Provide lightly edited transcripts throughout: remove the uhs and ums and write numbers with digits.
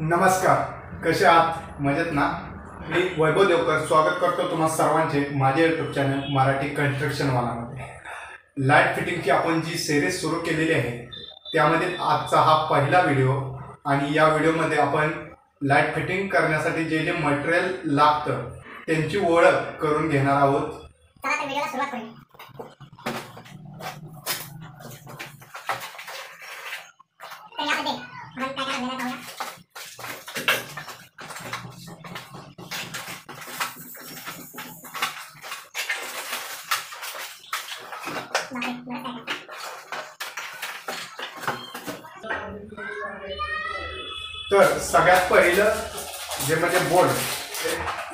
नमस्कार, कसे आहात? मजेत ना? मी वैभव देवकर स्वागत करतो तुम्हा सर्वांचे माझे यूट्यूब चॅनल मराठी कन्स्ट्रक्शनवालामध्ये. लाईट फिटिंगची आपण जी सिरीज सुरू केलेली आहे त्यामध्ये आजचा हा पहिला व्हिडिओ आणि या व्हिडिओमध्ये आपण लाईट फिटिंग करण्यासाठी जे जे मटेरियल लागतं त्यांची ओळख करून घेणार आहोत. चला तर व्हिडिओला सुरुवात करूया. तर यामध्ये आपण काय काय आणलेलं पाहूया. तर सगळ्यात पहिलं जे म्हणजे बोर्ड,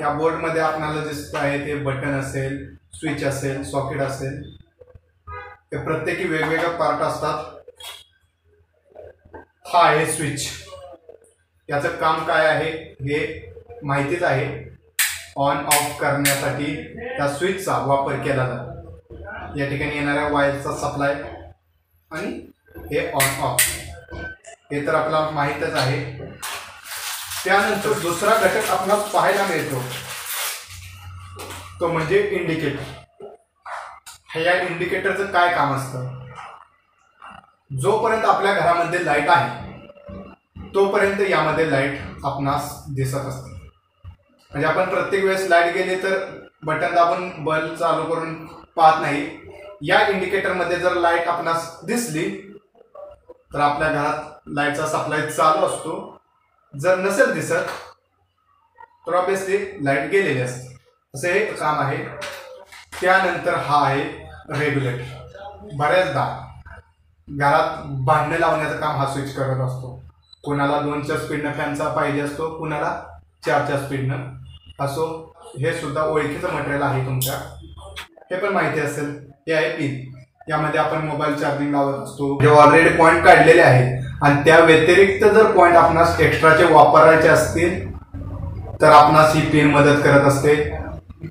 या बोर्डमध्ये आपल्याला दिसत आहे ते बटन असेल, स्विच असेल, सॉकेट असेल, ते प्रत्येकी वेगवेगळे पार्ट असतात. हा आहे स्विच. याचं काम काय आहे हे माहितीच आहे. ऑन ऑफ करण्यासाठी त्या स्विचचा वापर केला जातो. या ठिकाणी येणाऱ्या वायरचा सप्लाय आणि हे ऑन ऑफ हे तर आपल्याला माहीतच आहे. त्यानंतर दुसरा घटक आपल्याला पाहायला मिळतो तो म्हणजे इंडिकेटर. या इंडिकेटरचं काय काम असतं? जोपर्यंत आपल्या घरामध्ये लाईट आहे तोपर्यंत यामध्ये लाईट आपणास दिसत असते. म्हणजे आपण प्रत्येक वेळेस लाईट गेली तर बटन दाबून बल्ब चालू करून पाहत नाही. या इंडिकेटरमध्ये जर लाईट आपणास दिसली तर आपल्या घरात लाईटचा सप्लाय चालू असतो. जर नसेल दिसत तर ऑब्विसली लाईट गेलेली असते. असे हे काम आहे. त्यानंतर हा आहे रेग्युलेटर. बऱ्याचदा घरात भांडणे लावण्याचं काम हा स्विच करत असतो. कुणाला 2च्या स्पीडनं फॅनचा पाहिजे असतो, कुणाला 4च्या स्पीडनं असो. हे सुद्धा ओळखीचं मटेरियल आहे तुमच्या, हे पण माहिती असेल. हे आहे पिन. यामध्ये आपण मोबाईल चार्जिंग लावत असतो. जे ऑलरेडी पॉईंट काढलेले आहेत आणि त्या व्यतिरिक्त जर पॉईंट आपणास एक्स्ट्राचे वापरायचे असतील तर आपणास ही पिन मदत करत असते.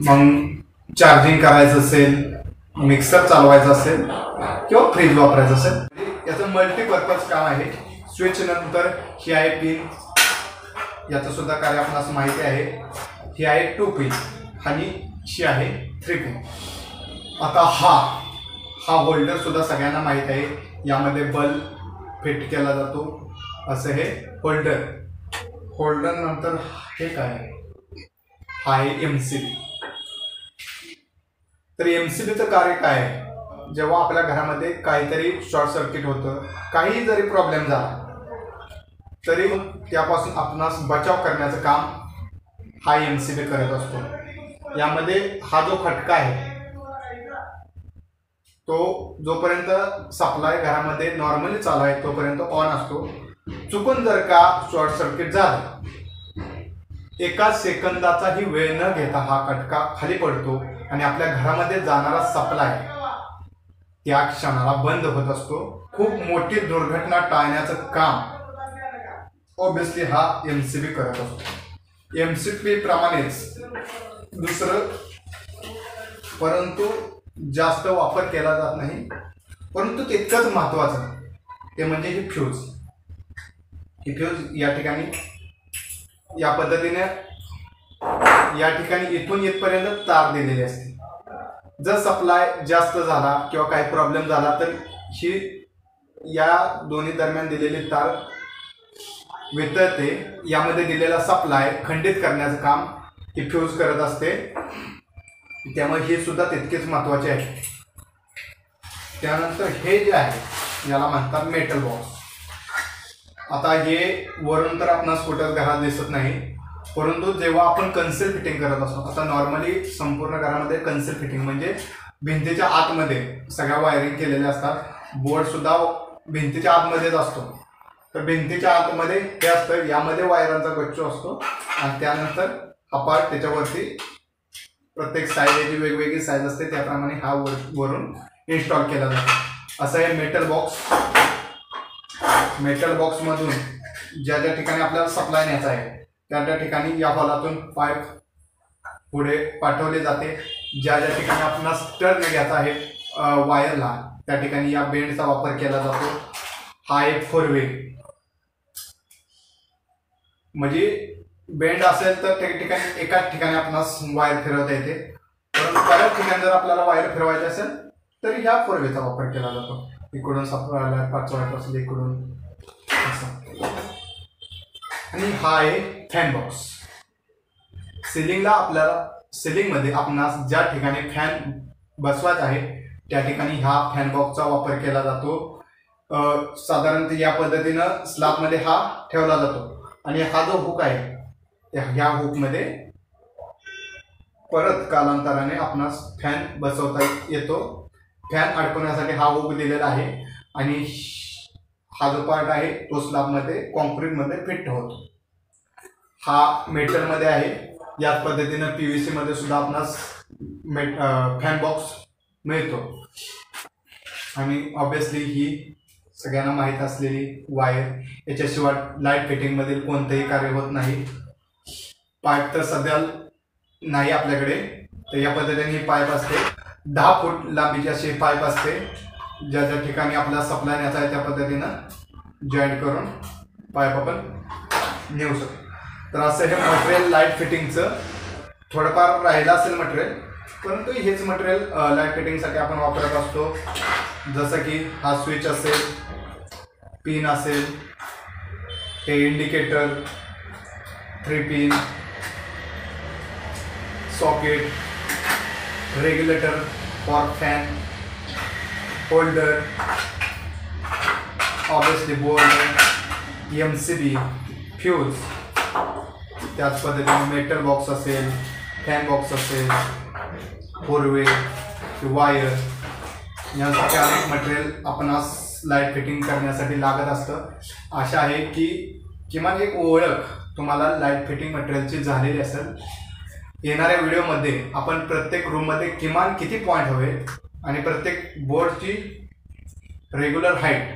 मग चार्जिंग करायचं असेल, मिक्सर चालवायचं असेल किंवा फ्रीज वापरायचं असेल, याचं मल्टीपर्पज काम आहे. स्विच नंतर ही आहे पिन. याचं सुद्धा कार्य आपणास माहिती आहे. ही आहे 2 पिन आणि ही आहे 3 पिन. आता हा होल्डर सुद्धा सगळ्यांना माहित आहे. यामध्ये बल्ब फिट केला जातो. असं हे होल्डर नंतर हे काय आहे? हा आहे एमसीबी. तर एमसीबीचं कार्य काय आहे? जेव्हा आपल्या घरामध्ये काहीतरी शॉर्ट सर्किट होतं, काही जरी प्रॉब्लेम झाला तरी त्यापासून आपणास बचाव करण्याचं काम हा एमसीबी करत असतो. यामध्ये हा जो खटका आहे तो जोपर्यंत सप्लाय घरामध्ये नॉर्मली चालू आहे तोपर्यंत ऑन असतो. चुकून जर का शॉर्ट सर्किट झालं, 1 सेकंदाचाही वेळ न घेता हा खटका खाली पडतो आणि आपल्या घरामध्ये जाणारा सप्लाय त्या क्षणाला बंद होत असतो. खूप मोठी दुर्घटना टाळण्याचं काम ऑब्विसली हा एमसीबी करत असतो. एमसीबी प्रमाणेच दुसरं, परंतु जास्त वापर केला जात नाही, परंतु तितकंच महत्वाचं ते म्हणजे ही फ्यूज. ही फ्यूज या ठिकाणी या पद्धतीने या ठिकाणी इथून इथपर्यंत तार दिलेली असते. जर सप्लाय जास्त झाला किंवा काही प्रॉब्लेम झाला तर ही या दोन्ही दरम्यान दिलेली तार वितळते. यामध्ये दिलेला सप्लाय खंडित करण्याचं काम ही फ्यूज करत असते. त्यामुळे हे सुद्धा तितकेच महत्त्वाचे आहे. त्यानंतर हे जे आहे याला म्हणतात मेटल बॉक्स. आता हे वरून तर आपणास कुठंच घरात दिसत नाही, परंतु जेव्हा आपण कन्सिल फिटिंग करत असतो, आता नॉर्मली संपूर्ण घरामध्ये कन्सिल फिटिंग म्हणजे भिंतीच्या आतमध्ये सगळ्या वायरिंग केलेल्या असतात. बोर्ड सुद्धा भिंतीच्या आतमध्येच असतो. तर भिंतीच्या आतमध्ये हे असतं, यामध्ये वायरांचा गच्चो असतो आणि त्यानंतर हा पार्ट त्याच्यावरती प्रत्येक साईज वेगवेगळी साईज असते त्याप्रमाणे हा वरून इन्स्टॉल केला जातो. असं हे मेटल बॉक्समधून ज्या ज्या ठिकाणी आपल्याला सप्लाय न्यायचा आहे त्या त्या ठिकाणी या हॉलातून पाईप पुढे पाठवले जाते. ज्या ज्या ठिकाणी आपल्याला टर्न घ्यायचा आहे वायरला त्या ठिकाणी या बेंडचा वापर केला जातो. हा एक 4 वे म्हणजे बेंड असेल तर त्या ठिकाणी एकाच ठिकाणी आपणास वायर फिरवता येते, परंतु बऱ्याच ठिकाणी जर आपल्याला वायर फिरवायची असेल तर ह्या 4 वेचा वापर केला जातो. इकडून 7 5 वायर असेल इकडून असं. आणि हा आहे फॅन बॉक्स. सिलिंगमध्ये आपणास ज्या ठिकाणी फॅन बसवायचा आहे त्या ठिकाणी हा फॅन बॉक्सचा वापर केला जातो. साधारणतः या पद्धतीनं स्लॅबमध्ये हा ठेवला जातो आणि हा जो हुक आहे ह्या हुकमध्ये परत कालांतराने आपणास फॅन बसवता येतो. फॅन अडकवण्यासाठी हा हुक दिलेला आहे आणि हा जो पार्ट आहे तो स्लॅबमध्ये कॉन्क्रीटमध्ये फिट होतो. हा मेटलमध्ये आहे. याच पद्धतीनं PVC मध्ये सुद्धा आपणास फॅन बॉक्स मिळतो. आणि ऑब्विसली ही सगळ्यांना माहीत असलेली वायर, याच्याशिवाय लाईट फिटिंग मधील कोणतेही कार्य होत नाही. पाईप तर सध्या नाही आपल्याकडे, तर या पद्धतीने ही पाईप असते. 10 फूट लांबीची अशी पाईप असते, ज्या ज्या ठिकाणी आपल्याला सप्लाय न्यायचा आहे त्या पद्धतीनं जॉईंट करून पाईप आपण नेऊ शकतो. तर असं हे मटेरियल लाईट फिटिंगचं थोडंफार राहिलं असेल मटेरियल, परंतु हेच मटेरियल लाईट फिटिंगसाठी आपण वापरत असतो. जसं की हा स्विच असेल, पिन असेल, हे indicator, 3 pin, socket, regulator for fan, holder, obviously board, MCB, fuse, त्याच पद्धतीने मेटल बॉक्स असेल, फॅन बॉक्स असेल, 4 वे, वायर, यासारखे अनेक मटेरियल आपणास लाईट फिटिंग करण्यासाठी लागत असतं. आशा आहे की किमान एक ओळख तुम्हाला लाईट फिटिंग मटेरियलची झालेली असेल. येणाऱ्या व्हिडिओमध्ये आपण प्रत्येक रूममध्ये किमान किती पॉईंट हवे आणि प्रत्येक बोर्डची रेग्युलर हाईट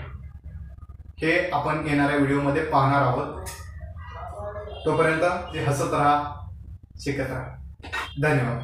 हे आपण येणाऱ्या व्हिडिओमध्ये पाहणार आहोत. तोपर्यंत ते हसत राहा, शिकत राहा. धन्यवाद.